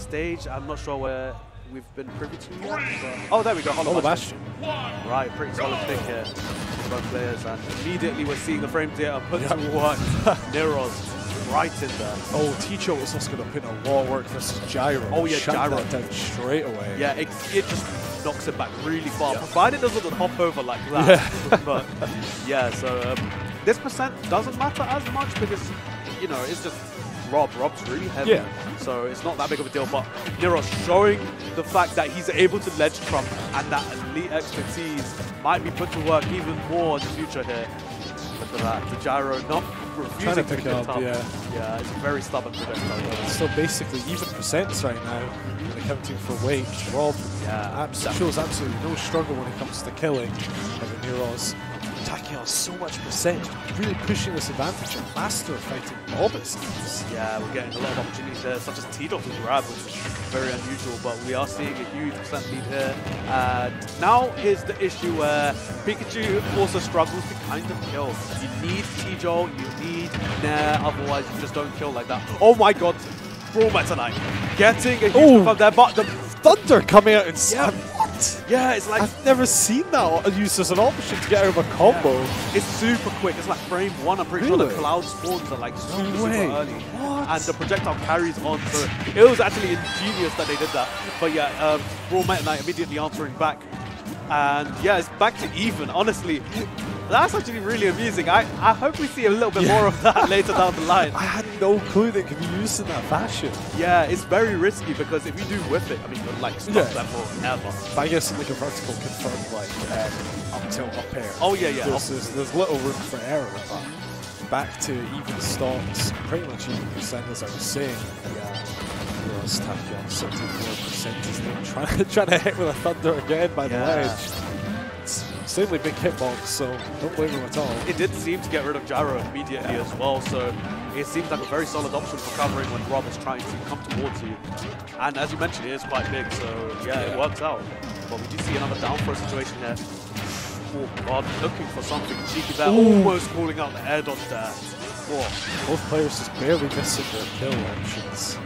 stage. I'm not sure where we've been privy to yet. But oh, there we go. Hollow Bastion. Right, pretty solid pick here from both players. And immediately we're seeing the frame data put to work. Neeroz right in there. Oh, Ticho was also going to put in a lot of work versus Gyro. Oh yeah, Shut Gyro that down straight away. Yeah, it just knocks it back really far, provided it doesn't hop over like that. But yeah, so this percent doesn't matter as much because, you know, it's just R.O.B. R.O.B's really heavy, so it's not that big of a deal. But Neeroz showing the fact that he's able to ledge trump and that elite expertise might be put to work even more in the future here. Look at that, the Gyro not refusing to pick it up. Yeah, it's a very stubborn projectile. So basically even percents right now, accounting for weight. R.O.B. shows absolutely no struggle when it comes to killing. But Neeroz attacking on so much percent, really pushing this advantage and master of fighting R.O.B. it seems. Yeah, we're getting a lot of opportunities there, such as T-Dot to grab, which is very unusual, but we are seeing a huge percent lead here. And now is the issue where Pikachu also struggles to kind of kill. You need T-Jolt, you need Nair, otherwise you just don't kill like that. Oh my god, Brawl Meta Knight getting a huge from there, but the Thunder coming out and what? Yeah, it's like I've never seen that used as an option to get out of a combo. It's super quick. It's like frame 1. I'm pretty sure the cloud spawns are like super early. And the projectile carries on. So it was actually ingenious that they did that. But yeah, Brawl Meta Knight immediately answering back. And yeah, it's back to even. Honestly, that's actually really amusing. I hope we see a little bit more of that later down the line. I had no clue they could be used in that fashion. Yeah, it's very risky because if you do whiff it, I mean, you're like stuck there forever. But I guess like a vertical confirmed like up tilt, up air. Oh yeah, yeah. There's little room for error with that. Back to even stocks, pretty much even percent as I was saying. Neeroz tapping on 74% is then trying to hit with a Thunder again by the ledge. It's certainly big hitbox, so don't blame him at all. It did seem to get rid of Gyro immediately as well, so it seems like a very solid option for covering when R.O.B is trying to come towards you. And as you mentioned, it is quite big, so yeah, it works out. But we do see another down throw situation here. Oh god, looking for something cheeky there, almost calling out the air dodge there. Both players just barely missing their kill options.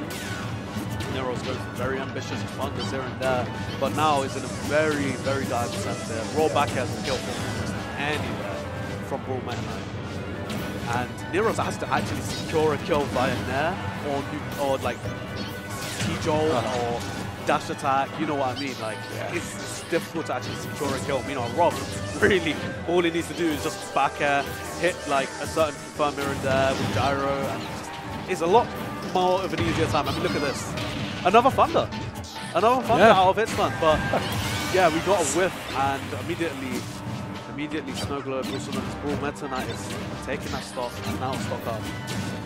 Neeroz going for very ambitious thunders here and there, but now is in a very, very dire percent there. Raw back has a kill from anywhere from Brawl Meta Knight. And Neeroz has to actually secure a kill via Nair or like T-Jolt or dash attack, you know what I mean? Like, it's difficult to actually secure a kill. You know, R.O.B, really, all he needs to do is just back air, hit like a certain confirm mirror in there with Gyro, and it's a lot more of an easier time. I mean, look at this. Another Thunder. Another Thunder out of Hitstun, but yeah, we got a whiff, and immediately Snowglobes, also known as Brawl Meta Knight, is taking that stock, and now stock up.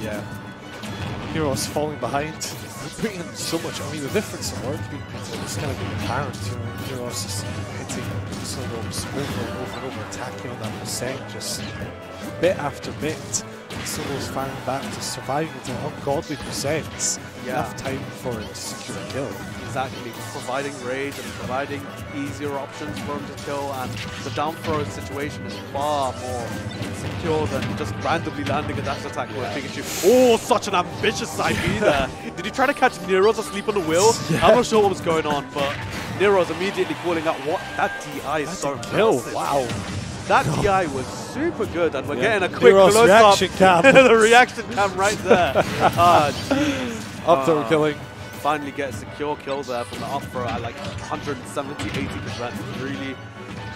Yeah. Neeroz falling behind, putting in so much. I mean, the difference in work being put in is kind of being apparent. You know, Neeroz is hitting Snowglobes over and over, attacking on that percent, just bit after bit. Snowglobes firing back to surviving into ungodly percents. Enough time for it to secure a kill. Exactly, providing rage and providing easier options for him to kill, and the down throw situation is far more secure than just randomly landing a dash attack with Pikachu. Oh, such an ambitious side B there. Did he try to catch Neeroz asleep on the wheel? I'm not sure what was going on, but Neeroz immediately calling out what that DI is so massive. Wow. That DI was super good, and we're getting a quick close-up. The reaction cam right there. Jeez. Up throw killing. Finally get a secure kill there from the up throw at like 170–80%.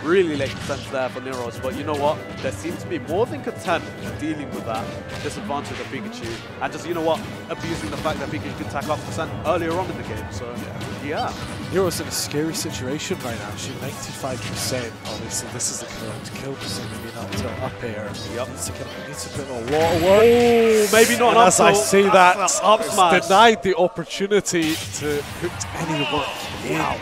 Really late percent there for Neeroz, but you know what? There seems to be more than content dealing with that disadvantage of Pikachu, and just, you know what, abusing the fact that Pikachu could tack up percent earlier on in the game. So yeah. Neeroz in a scary situation right now. She's 95%. Obviously, this is the correct kill percent. Maybe not until up air. Needs to put in a lot of work. Oh, maybe not. As I say that, up smash. Denied the opportunity to put any work in. Wow.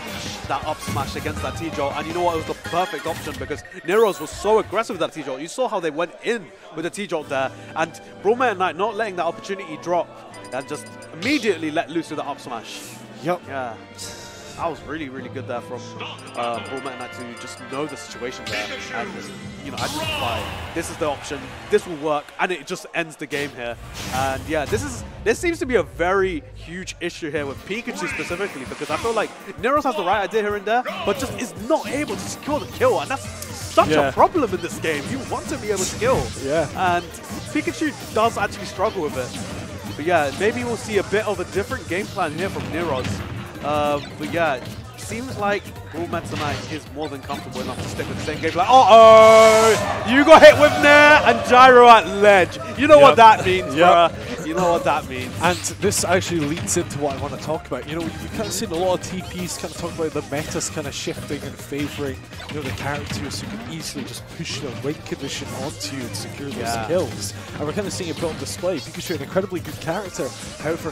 That up smash against that T-Jolt, and you know what, it was the perfect option because Neeroz was so aggressive with that T-Jolt. You saw how they went in with the T-Jolt there, and Brawl Meta Knight not letting that opportunity drop and just immediately let loose with the up smash. Yep. Yeah. That was really, really good there from Brawl Meta Knight to just know the situation there and just, you know, identify this is the option, this will work, and it just ends the game here. And yeah, this is there seems to be a very huge issue here with Pikachu specifically, because I feel like Neeroz has the right idea here and there, but just is not able to secure the kill, and that's such a problem in this game. You want to be able to kill. Yeah. And Pikachu does actually struggle with it. But yeah, maybe we'll see a bit of a different game plan here from Neeroz. But yeah, seems like Bullmet tonight is more than comfortable enough to stick with the same game. Like, uh-oh! You got hit with Nair and Gyro at ledge. You know what that means, bruh. You know what that means. And this actually leads into what I want to talk about. You know, you've kind of seen a lot of TPs kind of talk about the metas kind of shifting and favouring, you know, the characters who can easily just push the right condition onto you and secure those kills. And we're kind of seeing it built on display. Pikachu, an incredibly good character, however,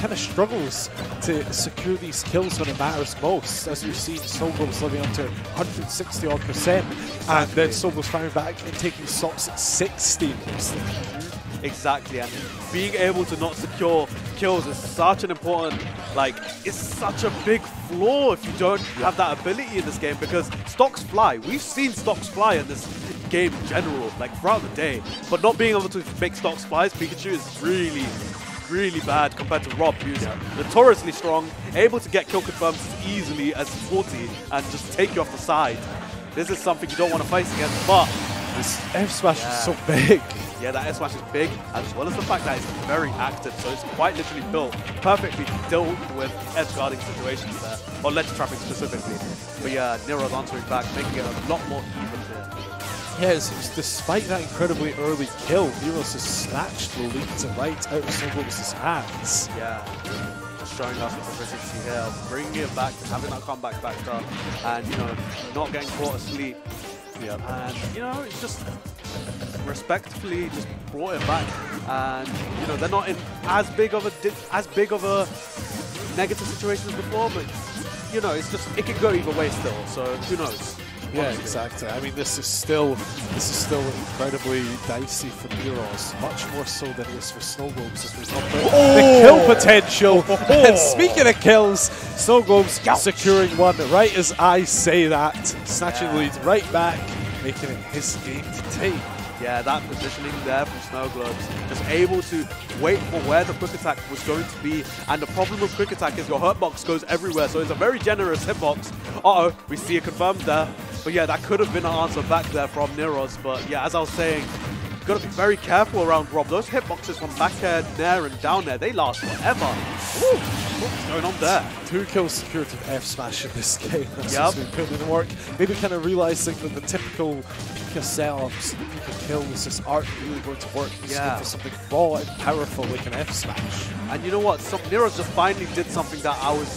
kind of struggles to secure these kills when it matters most. As we've seen, Snowglobes living up to 160 odd %, and then Snowglobes firing back and taking stocks at 60. Exactly, and being able to not secure kills is such an important, like, it's such a big flaw if you don't have that ability in this game, because stocks fly. We've seen stocks fly in this game in general, like throughout the day, but not being able to make stocks fly as Pikachu is really bad compared to R.O.B, who's notoriously strong, able to get kill confirms as easily as 40 and just take you off the side. This is something you don't want to face against, but this F smash is so big. Yeah, that F smash is big, as well as the fact that it's very active, so it's quite literally built perfectly to deal with edge guarding situations there, or ledge trapping specifically. But yeah, Neeroz answering back, making it a lot more even here. Yeah, it's despite that incredibly early kill, Neeroz has snatched the lead to right out of Snowglobes' hands. Yeah, just showing us the proficiency here, bringing it back, having that comeback factor, and, you know, not getting caught asleep. Yeah. And, you know, it's just respectfully just brought it back, and, you know, they're not in as big of a negative situation as before, but, you know, it's just, it can go either way still, so who knows. Yeah, exactly. I mean, this is still incredibly dicey for Neeroz, much more so than it is for Snowglobes, as we talked about the kill potential. And speaking of kills, Snowglobes securing one right as I say that, snatching the lead right back, making it his game to take. Yeah, that positioning there from Snowglobes, just able to wait for where the quick attack was going to be. And the problem with quick attack is your hurt box goes everywhere, so it's a very generous hitbox. Uh-oh, we see it confirmed there. But yeah, that could have been an answer back there from Neeroz. But yeah, as I was saying, you've got to be very careful around R.O.B. Those hitboxes from back air, there, and down there, they last forever. Woo! What's going on there? 2 kills secured with F smash in this game. That's what's been putting in the work. Maybe kind of realizing that the typical Pika setups, the Pika kills just aren't really going to work. He's looking for something raw and powerful like an F smash. And you know what? Neeroz just finally did something that I was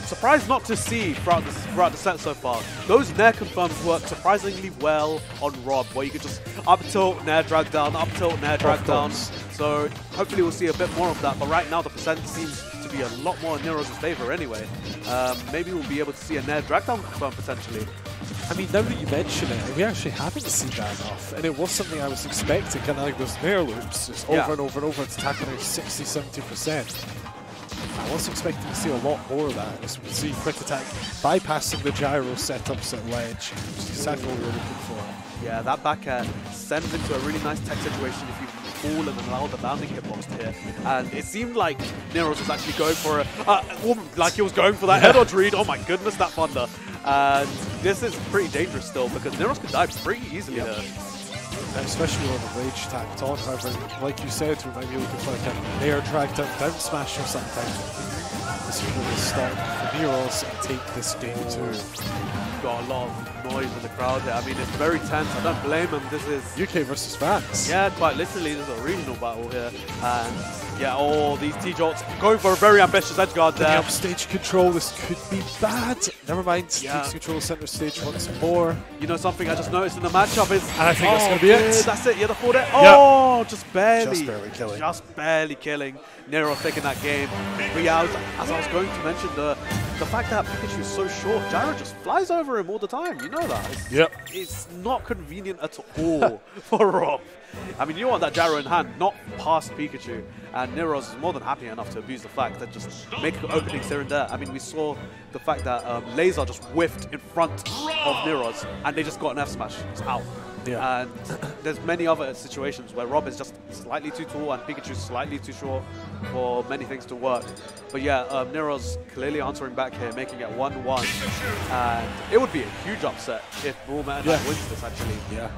surprised not to see throughout the set so far. Those Nair confirms work surprisingly well on R.O.B, where you can just up tilt, Nair drag down, up tilt, Nair drag down. So hopefully we'll see a bit more of that, but right now the percent seems to be a lot more in Neeroz's favor anyway. Maybe we'll be able to see a Nair drag down confirm potentially. I mean, now that you mention it, we actually haven't seen that enough, and it was something I was expecting, kind of like those Nair loops, just over and over and over to tackle around 60–70%. I was expecting to see a lot more of that, as we can see quick attack bypassing the gyro setups at ledge, which is exactly what we were looking for. Yeah, that back air sends into a really nice tech situation if you fall and allow the bounding hitbox to hit. And it seemed like Neeroz was actually going for like he was going for that head dodge read. Oh my goodness, that thunder. And this is pretty dangerous still, because Neeroz can die pretty easily there. Especially when the rage tacked on. However, like you said, we might be looking for like a Nair drag down smash or something. This is really start for Neeroz and take this game too. Got a lot of noise in the crowd here. I mean, it's very tense. I don't blame him. This is UK versus France. Yeah, quite literally, this is a regional battle here. And yeah, all these T-Jolts going for a very ambitious edge guard there. The upstage control, this could be bad. Never mind, takes control center stage once more. You know something I just noticed in the matchup is... And I think that's going to be it. That's it, yeah, the forward air. Oh, just barely. Just barely killing. Just barely killing. Neeroz taking that game. But yeah, as I was going to mention, the fact that Pikachu is so short, Gyro just flies over him all the time. You know that. It's not convenient at all for R.O.B. I mean, you want that gyro in hand, not past Pikachu. And Neeroz is more than happy enough to abuse the fact that just make openings here and there. I mean, we saw the fact that Laser just whiffed in front of Neeroz, and they just got an F smash. It's out. Yeah. And there's many other situations where R.O.B is just slightly too tall and Pikachu's slightly too short for many things to work. But yeah, Neeroz clearly answering back here, making it 1-1. And it would be a huge upset if Brawl Meta Knight wins this, actually. Yeah.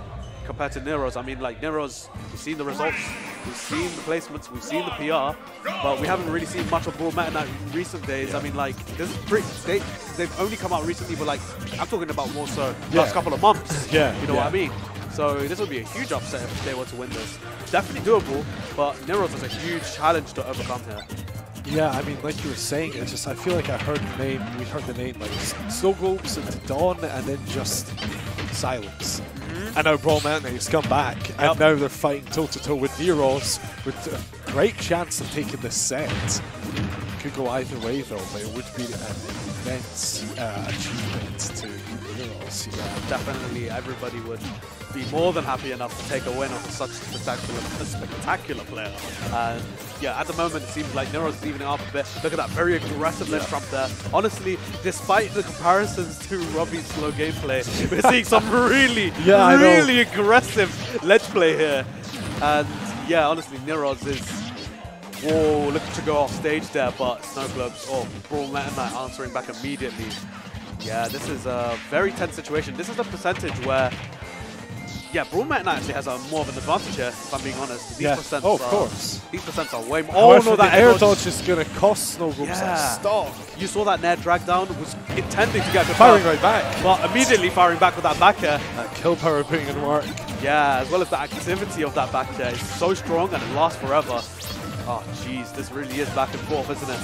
Compared to Neeroz, I mean, like Neeroz, we've seen the results, we've seen the placements, we've seen the PR, but we haven't really seen much of Brawl Meta Knight in recent days. I mean, like, this is pretty, they've only come out recently, but like, I'm talking about more so last couple of months. You know what I mean? So this would be a huge upset if they were to win this. Definitely doable, but Neeroz is a huge challenge to overcome here. Yeah, I mean, like you were saying, it's just I feel like I heard the name. We heard the name like Snowglobes into Dawn, and then just silence. And now Brawl Meta Knight has come back, and now they're fighting toe-to-toe with Neeroz, with a great chance of taking this set. Could go either way though, but it would be an immense achievement to Neeroz. Yeah. Definitely, everybody would be more than happy enough to take a win off such a spectacular player. And yeah, at the moment it seems like Neeroz is evening up a bit. Look at that very aggressive ledge trump there. Honestly, despite the comparisons to Robbie's slow gameplay, we're seeing some really, really aggressive ledge play here. And yeah, honestly, Neeroz is looking to go off stage there, but Snowglobes, Brawl Meta Knight answering back immediately. Yeah, this is a very tense situation. This is the percentage where Brawl Meta Knight actually has more of an advantage here, if I'm being honest. These percents of course. These percents are way more. However, that air dodge is going to cost Snowglobes that stock. You saw that Nair drag down, was intending to get firing right back. But immediately firing back with that back air. That kill power putting in work. Yeah, as well as the activity of that back air is so strong and it lasts forever. Oh, jeez, this really is back and forth, isn't it?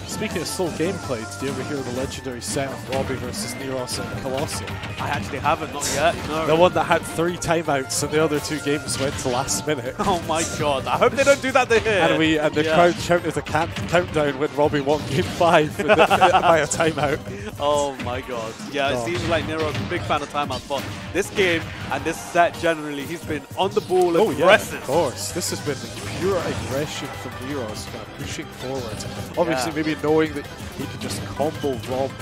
Speaking of slow gameplay, did you ever hear the legendary set of R.O.B versus Neeroz and Colossal? I actually haven't, not yet, no. The one that had 3 timeouts and the other 2 games went to last minute. Oh my god, I hope they don't do that to here. And the crowd shouted the countdown when R.O.B won game 5 by a timeout. Oh my god. Yeah, it seems like Neeroz is a big fan of timeouts, but this game and this set generally, he's been on the ball, aggressive. Yeah, of course. This has been pure aggression from Neeroz, kind of pushing forward. Obviously, maybe knowing that he can just combo R.O.B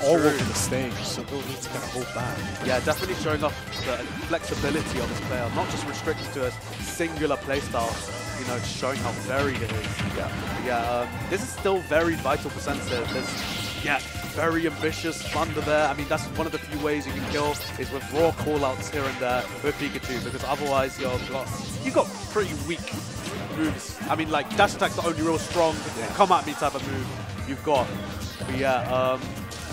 all over the stage, so no need to kind of hold back. Yeah, definitely showing off the flexibility of this player, not just restricted to a singular playstyle, you know, showing how varied it is. This is still very vital percents here. There's, very ambitious thunder there. I mean, that's one of the few ways you can kill is with raw callouts here and there with Pikachu, because otherwise you've got pretty weak moves. I mean, like, dash attack's the only real strong come at me type of move you've got. But yeah, it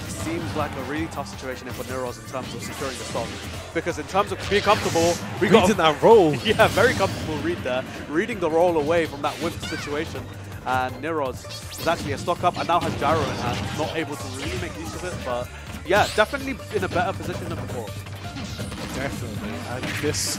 seems like a really tough situation here for Neeroz in terms of securing the stock. Because in terms of being comfortable, we got that roll. Yeah, very comfortable read there. Reading the roll away from that whiff situation. And Neeroz is actually a stock up and now has Gyro in hand, not able to really make use of it, but yeah, definitely in a better position than before. Definitely, and this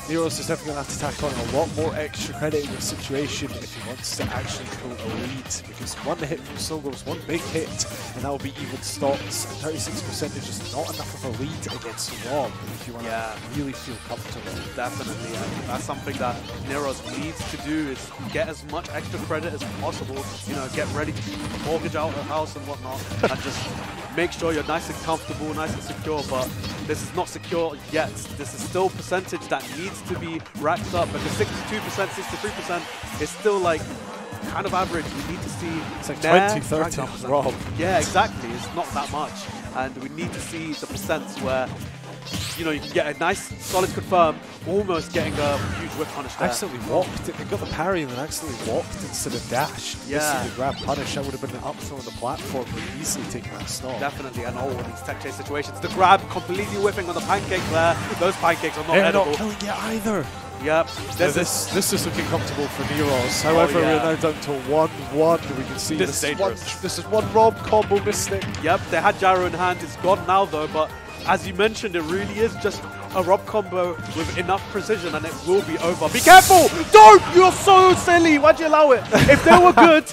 Neeroz is definitely going to have to tack on a lot more extra credit in this situation if he wants to actually pull a lead, because one hit from Snowglobes, one big hit, and that will be even stocks. 36% is just not enough of a lead against R.O.B if you want to really feel comfortable. Definitely, and that's something that Neeroz needs to do, is get as much extra credit as possible, you know, get ready to mortgage out a house and whatnot, and just make sure you're nice and comfortable, nice and secure, but this is not secure yet. This is still percentage that needs to be racked up, because 62%, 63% is still like kind of average. We need to see it's like 20-30 R.O.B. Yeah, exactly. It's not that much, and we need to see the percents where, you know, you can get a nice solid confirm, almost getting a huge whip punish there. Accidentally walked it. They got the parry and then accidentally walked instead of dashed. Yeah. The grab punish, that would have been an up throw on the platform, but easily taking that stop. Definitely, and all of these tech chase situations. The grab completely whipping on the pancake there. Those pancakes are not edible. They're not killing it either. Yep. This is looking comfortable for Neeroz. However, we're now down to 1-1. We can see this is one R.O.B combo mystic. Yep, they had Gyro in hand. It's gone now though, but as you mentioned, it really is just a R.O.B combo with enough precision and it will be over. Be careful! Don't! You're so silly! Why'd you allow it? If they were good,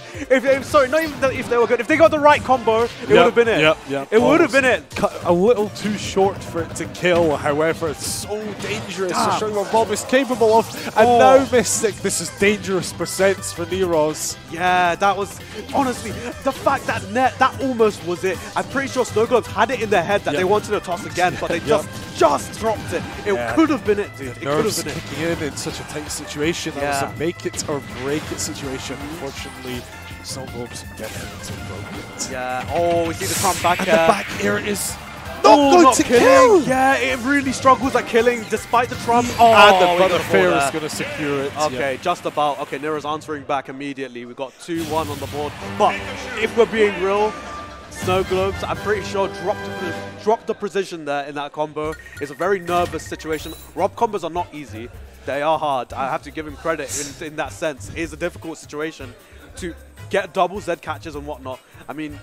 sorry, not even if they were good, if they got the right combo, it would have been it. It would have been it. A little too short for it to kill, however, it's so dangerous to show what R.O.B is capable of. And now Mystic, this is dangerous percents for Neeroz. Yeah, that was, honestly, the fact that that almost was it. I'm pretty sure Snowglobes had it in their head that they wanted to toss again, but they just dropped it. It could have been it, dude. It could have been it. Kicking in such a tight situation. That was a make it or break it situation. Unfortunately, Snowglobes definitely broke it. Yeah. Oh, we see the comeback. And the back air is not going to kill. Yeah, it really struggles at killing despite the trump. Oh, and the brother fair is going to secure it. Okay, just about. Okay, Neeroz answering back immediately. We got 2-1 on the board. But if we're being real, Snowglobes, I'm pretty sure, dropped the precision there in that combo. It's a very nervous situation. R.O.B combos are not easy. They are hard. I have to give him credit in that sense. It is a difficult situation to get double Z catches and whatnot. I mean,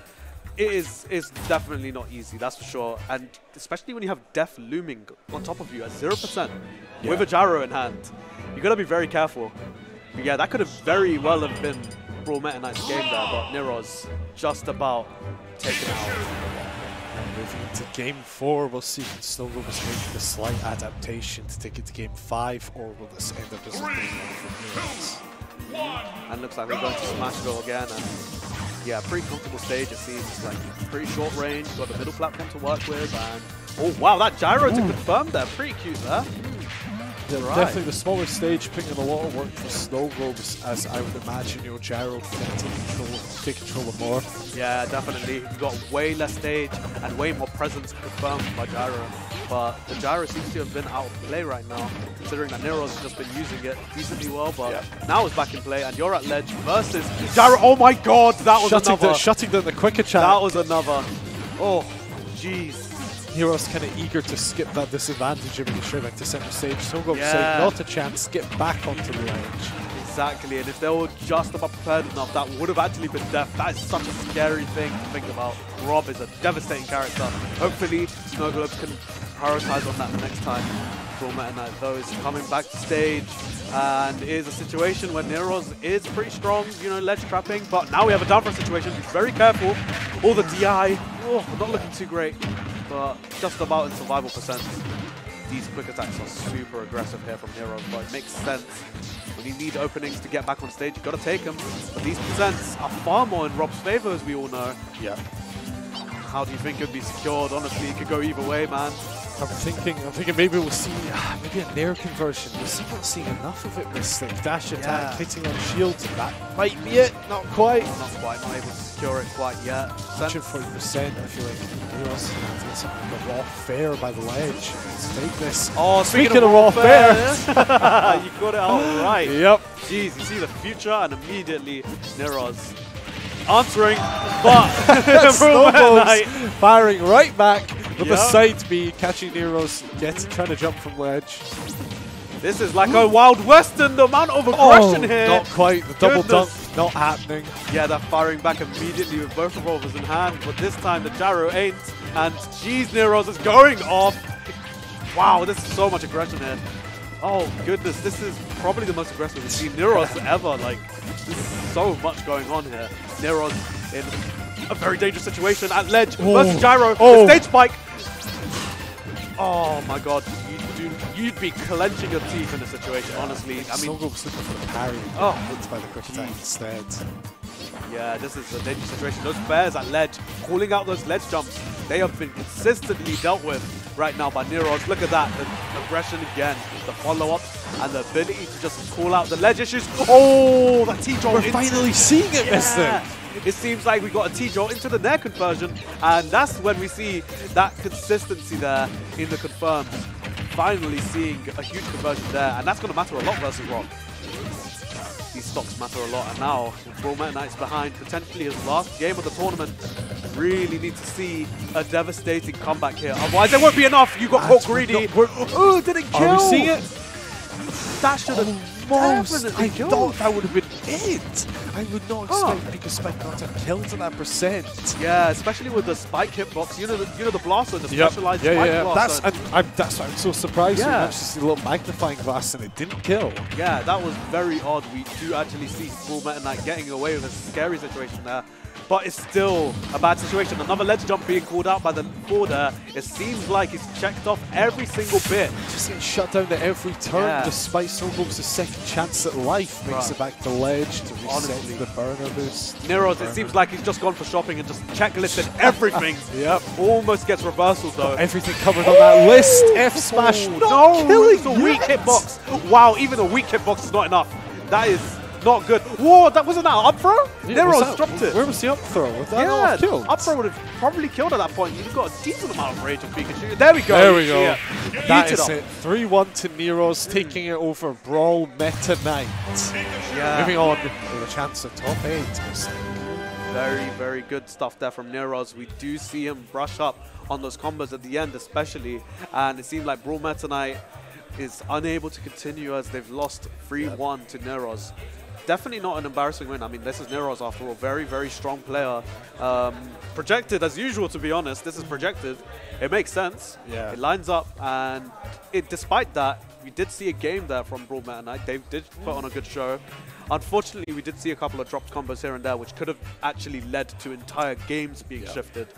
it's definitely not easy, that's for sure. And especially when you have Death looming on top of you at 0% with a gyro in hand. You got to be very careful. But yeah, that could have very well have been Brawl Meta Knight's game there, but Neeroz just about taken out. Moving into game 4, we'll see if Snowglobes make the slight adaptation to take it to game 5, or will this end up just being one for Neeroz? And looks like we're going to Smashville again. And yeah, pretty comfortable stage, it seems. Like pretty short range, got the middle platform to work with, and oh wow, that gyro to confirm there, pretty cute there. Yeah, definitely the smaller stage, putting in a lot of work for Snowglobes, as I would imagine, you know, gyro can take control of more. Yeah, definitely. You've got way less stage and way more presence confirmed by gyro. But the gyro seems to have been out of play right now, considering that Neeroz has just been using it decently well, but now it's back in play, and you're at ledge versus gyro. Oh my god, that was another. Shutting down the quick attack. That was another. Oh, jeez. Neeroz kind of eager to skip that disadvantage and straight back to center stage. Snowglobes saying not a chance, get back onto the ledge. Exactly, and if they were just about prepared enough, that would have actually been death. That is such a scary thing to think about. R.O.B is a devastating character. Hopefully, Snowglobes can prioritize on that next time. Brawl Meta Knight, though, is coming back to stage, and it is a situation where Neeroz is pretty strong, you know, ledge trapping, but now we have a down throw situation. Be very careful. All the DI, not looking too great, but just about in survival percent. These quick attacks are super aggressive here from Neeroz, but it makes sense. When you need openings to get back on stage, you've got to take them. But these percents are far more in R.O.B's favor, as we all know. Yeah. How do you think it would be secured? Honestly, it could go either way, man. I'm thinking maybe we'll see maybe a Nair conversion. We're still not seeing enough of it. This like dash attack hitting on shields. That might be it. Not quite. Not quite. Not able to secure it quite yet. 140%. I feel like Neeroz has to get something like a raw fair by the ledge. Let's take this. Oh, speaking of raw fair, you got it all right. Yep. Jeez, you see the future, and immediately Neeroz answering, but Snowglobes firing right back with the side B, catching Neeroz, trying to jump from ledge. This is like a Wild Western, the amount of aggression here. Not quite, the double dunk not happening. Yeah, they're firing back immediately with both revolvers in hand, but this time the gyro ain't, and geez, Neeroz is going off. Wow, this is so much aggression here. Oh goodness, this is probably the most aggressive we've seen Neeroz ever. Like, this is so much going on here. Neeroz in a very dangerous situation at ledge versus gyro. The stage spike. Oh my god, you'd be clenching your teeth in a situation, honestly. I mean, Snowglobes looking for the parry. Hit by the quick attack instead. Yeah, this is a dangerous situation. Those bears at ledge, calling out those ledge jumps, they have been consistently dealt with right now by Neeroz. Look at that, the aggression again, the follow-ups, and the ability to just call out the ledge issues. Oh, that T-Jolt. We're finally seeing it, Mystic. It seems like we got a T-Jolt into the Nair conversion, and that's when we see that consistency there in the confirmed. Finally seeing a huge conversion there, and that's going to matter a lot versus R.O.B. These stocks matter a lot, and now Brawl Meta Knight's behind potentially his last game of the tournament. Really need to see a devastating comeback here, otherwise there won't be enough. You got caught greedy. Oh, didn't kill. Are we seeing it? That should have definitely killed. I thought that would have been it. I would not expect Pika Spike not to have killed to that percent. Yeah, especially with the spike hitbox. You know the blaster, the specialized spike blaster. That's why I'm so surprised. Yeah. Actually see the little magnifying glass and it didn't kill. Yeah, that was very odd. We do actually see Brawl Meta Knight getting away with a scary situation there. But it's still a bad situation. Another ledge jump being called out by the border. It seems like he's checked off every single bit. Just getting shut down at every turn, despite Snowglobes' second chance at life. Makes it back to the ledge to reset the burner boost. Neeroz, it seems like he's just gone for shopping and just checklisted everything. Almost gets reversal though. Everything covered on that list. F smash. No, killing the weak hitbox. Wow, even a weak hitbox is not enough. That is not good. Whoa, that wasn't that up throw? Neeroz dropped it. Where was the up throw? Was that not killed? Up throw would have probably killed at that point. You've got a decent amount of rage on Pikachu. There we go. There we go. That is it. 3-1 to Neeroz, taking it over Brawl Meta Knight. Yeah. Moving on with a chance at top 8. Very, very good stuff there from Neeroz. We do see him brush up on those combos at the end especially. And it seems like Brawl Meta Knight is unable to continue as they've lost 3-1 to Neeroz. Definitely not an embarrassing win. I mean, this is Neeroz after all. Very, very strong player. Projected as usual, to be honest. This is projected. It makes sense. Yeah. It lines up, and despite that, we did see a game there from Brawl Meta Knight. They did put on a good show. Unfortunately, we did see a couple of dropped combos here and there, which could have actually led to entire games being shifted.